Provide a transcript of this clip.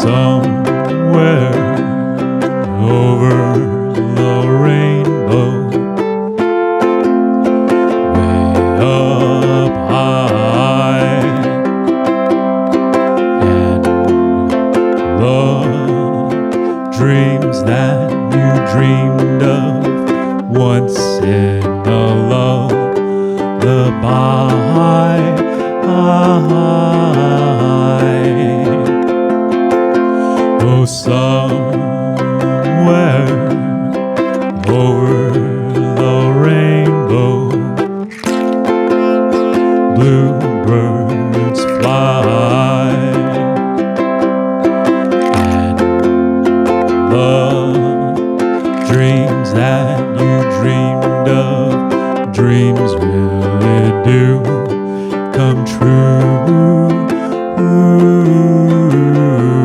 somewhere over the rainbow, way up high, and the dreams that you dreamed of once in a lullaby. Oh, somewhere over the rainbow, bluebirds fly, and the dreams that you dreamed of, dreams really do come true.